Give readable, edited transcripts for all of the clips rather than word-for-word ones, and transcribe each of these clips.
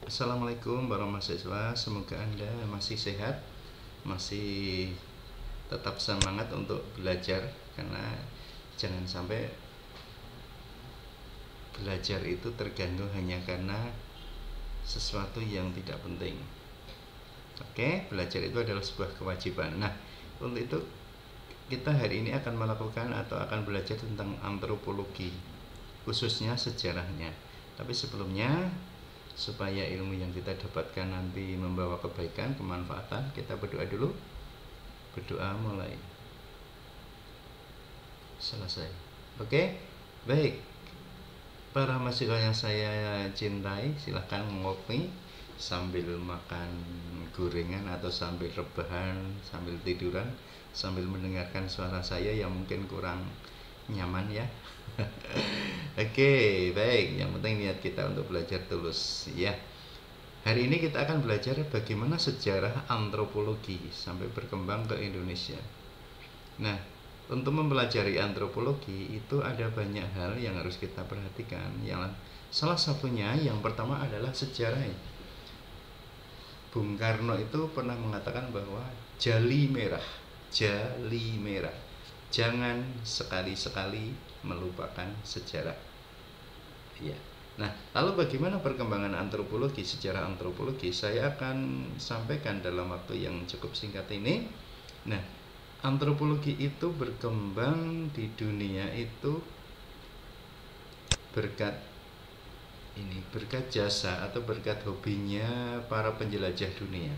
Assalamualaikum warahmatullahi wabarakatuh. Semoga Anda masih sehat, masih tetap semangat untuk belajar, karena jangan sampai belajar itu terganggu hanya karena sesuatu yang tidak penting. Oke, belajar itu adalah sebuah kewajiban. Nah, untuk itu kita hari ini akan melakukan atau akan belajar tentang antropologi, khususnya sejarahnya. Tapi sebelumnya, supaya ilmu yang kita dapatkan nanti membawa kebaikan, kemanfaatan, kita berdoa dulu. Berdoa mulai. Selesai. Oke, baik. Para mahasiswa yang saya cintai, silahkan ngopi sambil makan gorengan atau sambil rebahan, sambil tiduran, sambil mendengarkan suara saya yang mungkin kurang nyaman ya. Oke, baik. Yang penting niat kita untuk belajar tulus ya. Hari ini kita akan belajar bagaimana sejarah antropologi sampai berkembang ke Indonesia. Nah, untuk mempelajari antropologi itu ada banyak hal yang harus kita perhatikan. Salah satunya yang pertama adalah sejarah. Bung Karno itu pernah mengatakan bahwa jali merah, jangan sekali-sekali melupakan sejarah. Ya. Nah, lalu bagaimana perkembangan antropologi, sejarah antropologi? Saya akan sampaikan dalam waktu yang cukup singkat ini. Nah, antropologi itu berkembang di dunia itu berkat jasa atau berkat hobinya para penjelajah dunia.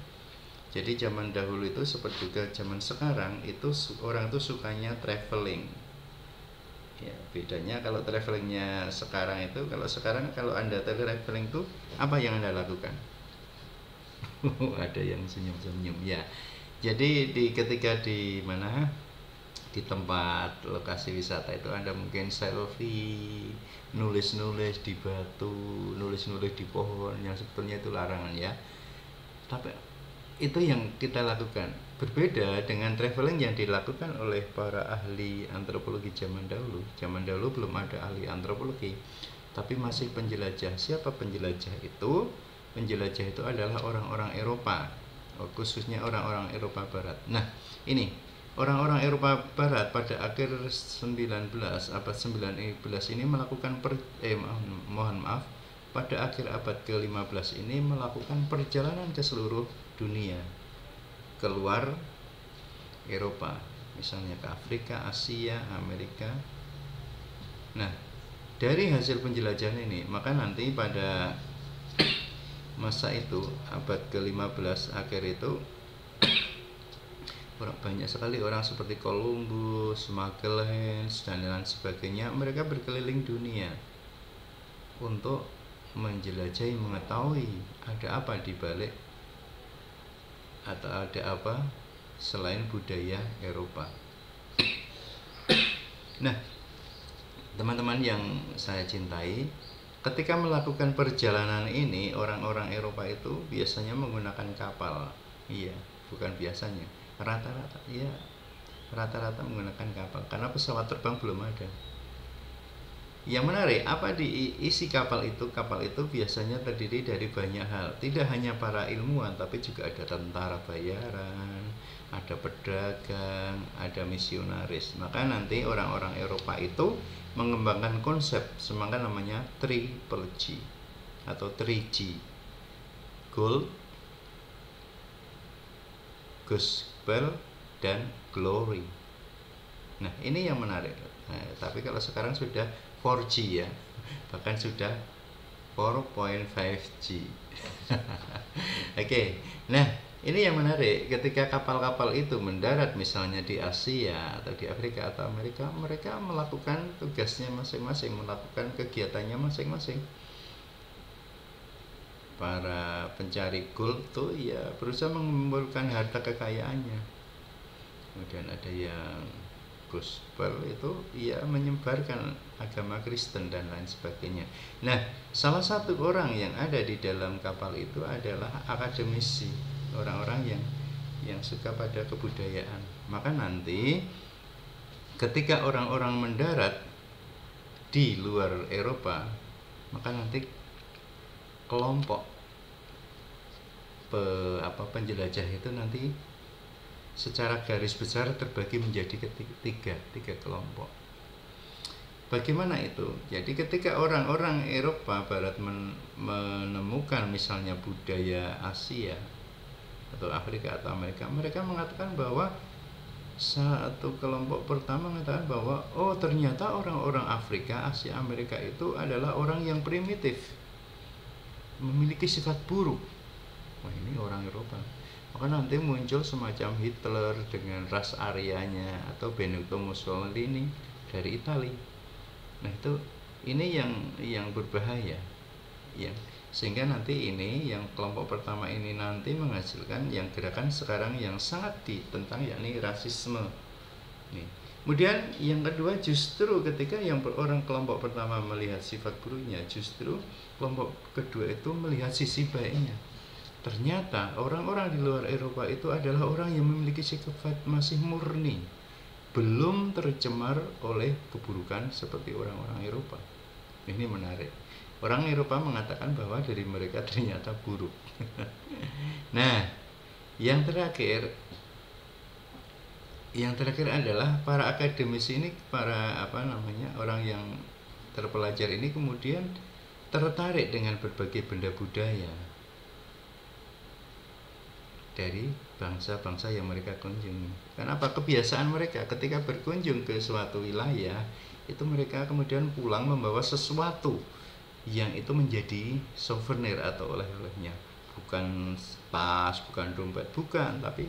Jadi zaman dahulu itu seperti juga zaman sekarang itu orang tuh sukanya traveling. Ya, bedanya kalau travelingnya sekarang itu, kalau Anda traveling tuh apa yang Anda lakukan? Ada yang senyum-senyum ya. Jadi ketika di mana, di tempat lokasi wisata itu Anda mungkin selfie, nulis-nulis di batu, nulis-nulis di pohon, yang sebetulnya itu larangan ya. Tapi itu yang kita lakukan. Berbeda dengan traveling yang dilakukan oleh para ahli antropologi zaman dahulu. Zaman dahulu belum ada ahli antropologi, tapi masih penjelajah. Siapa penjelajah itu? Penjelajah itu adalah orang-orang Eropa, khususnya orang-orang Eropa Barat. Nah, ini orang-orang Eropa Barat pada akhir 19 abad 19 ini melakukan pada akhir abad ke-15 ini melakukan perjalanan ke seluruh dunia, keluar Eropa, misalnya ke Afrika, Asia, Amerika. Nah, dari hasil penjelajahan ini, maka nanti pada masa itu, abad ke-15 akhir itu, banyak sekali orang seperti Columbus, Magellan, dan lain sebagainya. Mereka berkeliling dunia untuk menjelajahi, mengetahui ada apa di balik atau ada apa selain budaya Eropa. Nah, teman-teman yang saya cintai, ketika melakukan perjalanan ini, orang-orang Eropa itu biasanya menggunakan kapal. Iya, bukan biasanya, rata-rata menggunakan kapal, karena pesawat terbang belum ada. Yang menarik, apa diisi kapal itu? Kapal itu biasanya terdiri dari banyak hal. Tidak hanya para ilmuwan, tapi juga ada tentara bayaran, ada pedagang, ada misionaris. Maka nanti orang-orang Eropa itu mengembangkan konsep semangat namanya Triple G atau 3G. Gold, Gospel, dan Glory. Nah, ini yang menarik. Nah, tapi kalau sekarang sudah 4G ya, bahkan sudah 4.5G. Oke, nah ini yang menarik. Ketika kapal-kapal itu mendarat misalnya di Asia atau di Afrika atau Amerika, mereka melakukan tugasnya masing-masing, melakukan kegiatannya masing-masing. Para pencari gold tuh ya berusaha mengumpulkan harta kekayaannya. Kemudian ada yang gospel itu ya menyebarkan agama Kristen dan lain sebagainya. Nah, salah satu orang yang ada di dalam kapal itu adalah akademisi, orang-orang yang suka pada kebudayaan. Maka nanti ketika orang-orang mendarat di luar Eropa, maka nanti kelompok penjelajah itu nanti secara garis besar terbagi menjadi tiga kelompok. Bagaimana itu? Jadi ketika orang-orang Eropa Barat menemukan misalnya budaya Asia atau Afrika atau Amerika, mereka mengatakan bahwa satu kelompok pertama mengatakan bahwa ternyata orang-orang Afrika, Asia, Amerika itu adalah orang yang primitif, memiliki sifat buruk. Wah, ini orang Eropa. Maka nanti muncul semacam Hitler dengan ras Aryanya atau Benito Mussolini dari Italia. Nah, ini yang berbahaya. Ya. Sehingga nanti ini yang kelompok pertama ini nanti menghasilkan yang gerakan sekarang yang sangat ditentang, yakni rasisme. Nih. Kemudian yang kedua, justru ketika orang kelompok pertama melihat sifat buruknya, justru kelompok kedua itu melihat sisi baiknya. Ternyata orang-orang di luar Eropa itu adalah orang yang memiliki sifat masih murni, belum tercemar oleh keburukan seperti orang-orang Eropa. Ini menarik. Orang Eropa mengatakan bahwa dari mereka ternyata buruk. Nah, yang terakhir adalah para akademisi ini, orang yang terpelajar ini kemudian tertarik dengan berbagai benda budaya dari bangsa-bangsa yang mereka kunjungi. Kenapa? Kebiasaan mereka ketika berkunjung ke suatu wilayah itu mereka kemudian pulang membawa sesuatu yang itu menjadi souvenir atau oleh-olehnya. Bukan tas, bukan dompet, bukan, tapi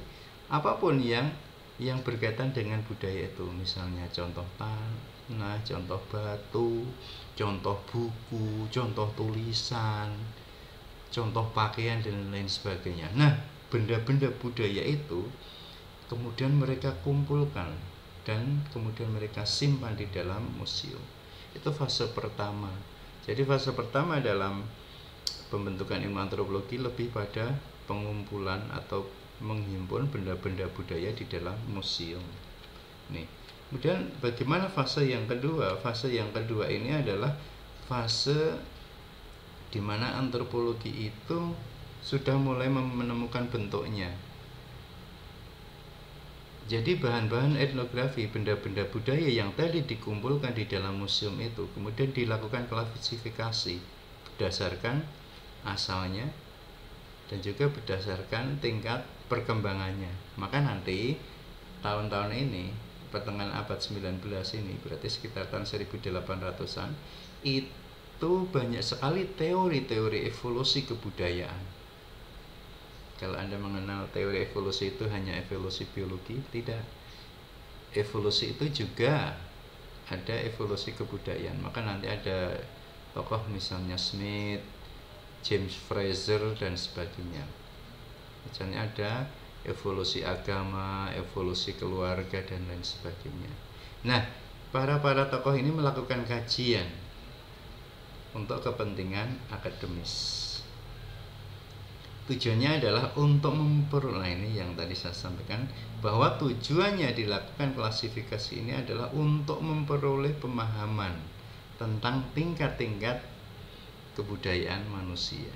apapun yang berkaitan dengan budaya itu. Misalnya contoh tanah, contoh batu, contoh buku, contoh tulisan, contoh pakaian dan lain sebagainya. Nah, benda-benda budaya itu kemudian mereka kumpulkan dan kemudian mereka simpan di dalam museum. Itu fase pertama. Jadi fase pertama dalam pembentukan ilmu antropologi lebih pada pengumpulan atau menghimpun benda-benda budaya di dalam museum. Nih, kemudian bagaimana fase yang kedua? Fase yang kedua ini adalah fase di mana antropologi itu sudah mulai menemukan bentuknya. Jadi bahan-bahan etnografi, benda-benda budaya yang tadi dikumpulkan di dalam museum itu kemudian dilakukan klasifikasi berdasarkan asalnya dan juga berdasarkan tingkat perkembangannya. Maka nanti tahun-tahun ini, pertengahan abad 19 ini, berarti sekitar tahun 1800-an, itu banyak sekali teori-teori evolusi kebudayaan. Kalau Anda mengenal teori evolusi itu hanya evolusi biologi, tidak. Evolusi itu juga ada evolusi kebudayaan. Maka nanti ada tokoh misalnya Smith, James Fraser dan sebagainya. Misalnya ada evolusi agama, evolusi keluarga dan lain sebagainya. Nah, para tokoh ini melakukan kajian untuk kepentingan akademis. Tujuannya adalah untuk memperoleh, ini yang tadi saya sampaikan, bahwa tujuannya dilakukan klasifikasi ini adalah untuk memperoleh pemahaman tentang tingkat-tingkat kebudayaan manusia.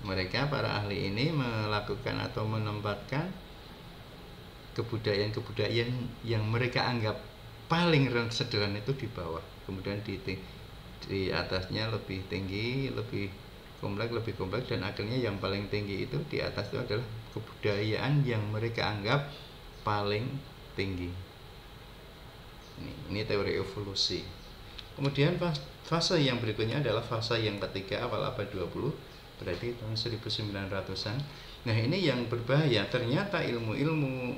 Mereka, para ahli ini, melakukan atau menempatkan kebudayaan yang mereka anggap paling sederhana itu di bawah, kemudian di atasnya lebih tinggi, lebih kompleks, dan akhirnya yang paling tinggi itu di atas itu adalah kebudayaan yang mereka anggap paling tinggi. Ini teori evolusi. Kemudian fase yang berikutnya adalah fase yang ketiga, awal abad 20, berarti tahun 1900-an. Nah, ini yang berbahaya. Ternyata ilmu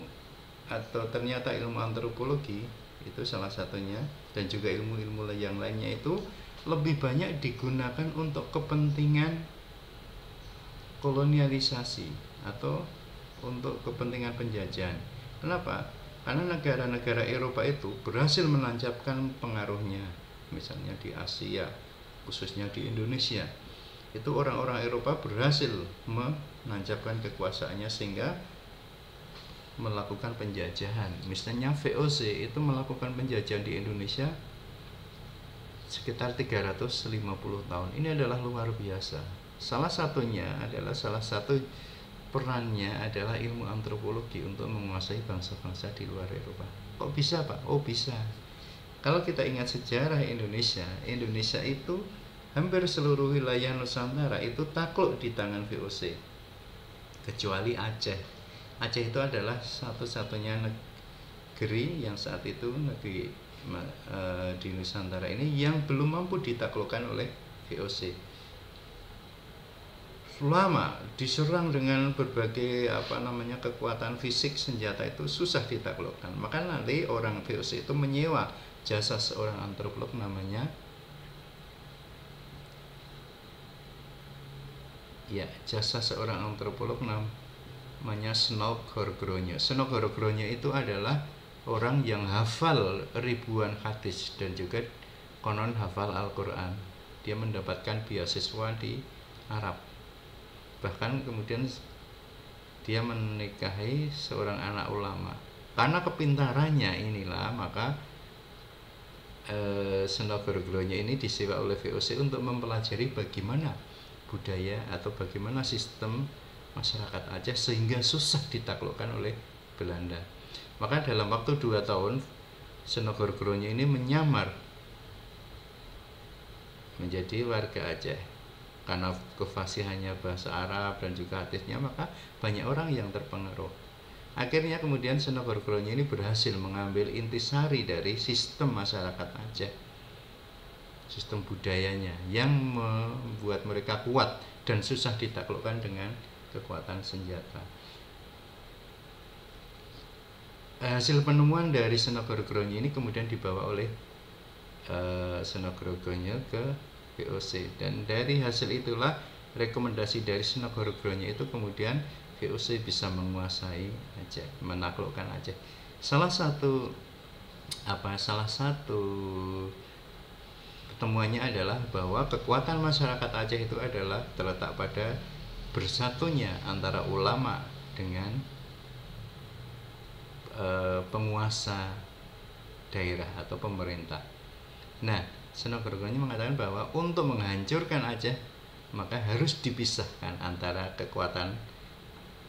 antropologi itu salah satunya, dan juga ilmu-ilmu yang lainnya itu lebih banyak digunakan untuk kepentingan kolonialisasi atau untuk kepentingan penjajahan. Kenapa? Karena negara-negara Eropa itu berhasil menancapkan pengaruhnya, misalnya di Asia, khususnya di Indonesia. Itu orang-orang Eropa berhasil menancapkan kekuasaannya sehingga melakukan penjajahan. Misalnya VOC itu melakukan penjajahan di Indonesia sekitar 350 tahun. Ini adalah luar biasa. Salah satu perannya adalah ilmu antropologi untuk menguasai bangsa-bangsa di luar Eropa. Kok bisa, Pak? Oh, bisa. Kalau kita ingat sejarah Indonesia itu hampir seluruh wilayah Nusantara itu takluk di tangan VOC, kecuali Aceh. Aceh itu adalah satu-satunya negeri yang saat itu di Nusantara ini yang belum mampu ditaklukkan oleh VOC. Lama diserang dengan berbagai kekuatan fisik senjata itu susah ditaklukkan. Maka nanti orang VOC itu menyewa jasa seorang antropolog namanya Snog Horgronyo. Snog Horgronyo itu adalah orang yang hafal ribuan hadis dan juga konon hafal Al-Quran. Dia mendapatkan beasiswa di Arab. Bahkan kemudian dia menikahi seorang anak ulama. Karena kepintarannya inilah maka Snog Horgronyo ini disewa oleh VOC untuk mempelajari bagaimana budaya atau bagaimana sistem masyarakat Aceh sehingga susah ditaklukkan oleh Belanda. Maka dalam waktu 2 tahun Snog Horgronyo ini menyamar menjadi warga Aceh. Karena kefasihannya bahasa Arab dan juga hadisnya, maka banyak orang yang terpengaruh. Akhirnya kemudian Snog Horgronyo ini berhasil mengambil intisari dari sistem masyarakat Aceh, sistem budayanya yang membuat mereka kuat dan susah ditaklukkan dengan kekuatan senjata. Hasil penemuan dari Snog Horgronyo ini kemudian dibawa oleh Snog Horgronyo ke VOC, dan dari hasil itulah rekomendasi dari Snog Horgronyo itu kemudian VOC bisa menguasai Aceh, menaklukkan Aceh. Salah satu pertemuannya adalah bahwa kekuatan masyarakat Aceh itu adalah terletak pada bersatunya antara ulama dengan penguasa daerah atau pemerintah. Nah, Snog Horgronyo mengatakan bahwa untuk menghancurkan Aceh maka harus dipisahkan antara kekuatan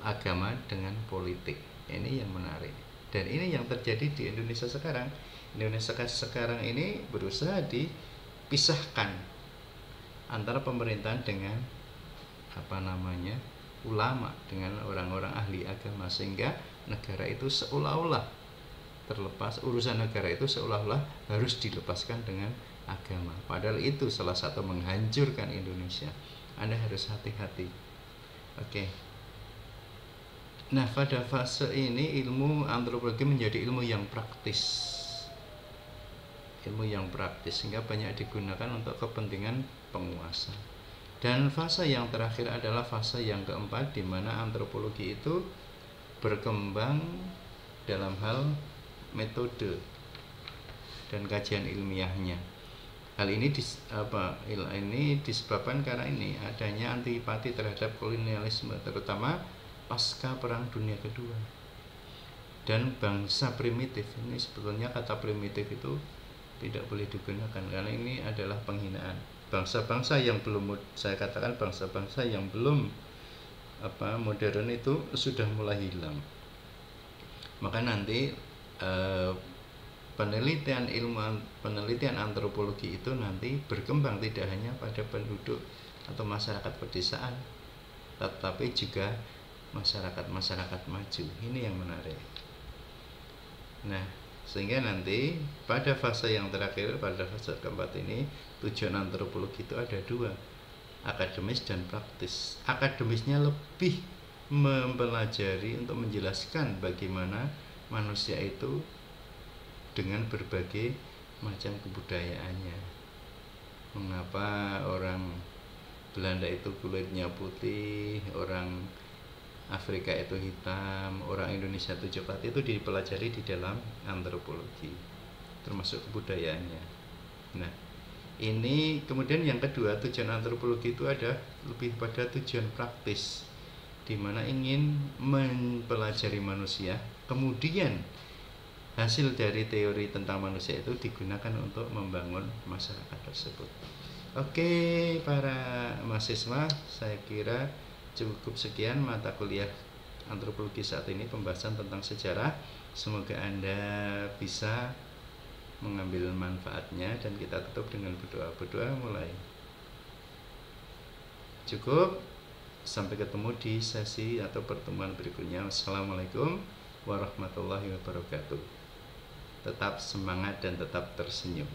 agama dengan politik. Ini yang menarik, dan ini yang terjadi di Indonesia sekarang. Indonesia sekarang ini berusaha dipisahkan antara pemerintahan dengan ulama, dengan orang-orang ahli agama, sehingga negara itu seolah-olah terlepas, urusan negara itu seolah-olah harus dilepaskan dengan agama. Padahal itu salah satu menghancurkan Indonesia. Anda harus hati-hati. Oke. Nah, pada fase ini ilmu antropologi menjadi ilmu yang praktis. Sehingga banyak digunakan untuk kepentingan penguasa. Dan fase yang terakhir adalah fase yang keempat, di mana antropologi itu berkembang dalam hal metode dan kajian ilmiahnya. Hal ini disebabkan karena ini adanya antipati terhadap kolonialisme, terutama pasca Perang Dunia Kedua. Dan bangsa primitif, ini sebetulnya kata primitif itu tidak boleh digunakan karena ini adalah penghinaan. Bangsa-bangsa yang belum, saya katakan bangsa-bangsa yang belum modern itu sudah mulai hilang. Maka nanti penelitian antropologi itu nanti berkembang tidak hanya pada penduduk atau masyarakat pedesaan, tetapi juga masyarakat maju. Ini yang menarik. Nah, sehingga nanti pada fase yang terakhir, pada fase keempat ini, tujuan antropologi itu ada dua, akademis dan praktis. Akademisnya lebih mempelajari untuk menjelaskan bagaimana manusia itu dengan berbagai macam kebudayaannya. Mengapa orang Belanda itu kulitnya putih, orang Afrika itu hitam, orang Indonesia itu coklat, itu dipelajari di dalam antropologi, termasuk kebudayaannya. Nah, ini kemudian yang kedua, tujuan antropologi itu ada lebih pada tujuan praktis, di mana ingin mempelajari manusia, kemudian hasil dari teori tentang manusia itu digunakan untuk membangun masyarakat tersebut. Oke, para mahasiswa, saya kira cukup sekian mata kuliah antropologi saat ini, pembahasan tentang sejarah. Semoga Anda bisa mengambil manfaatnya, dan kita tutup dengan berdoa mulai. Cukup, sampai ketemu di sesi atau pertemuan berikutnya. Wassalamualaikum warahmatullahi wabarakatuh. Tetap semangat dan tetap tersenyum.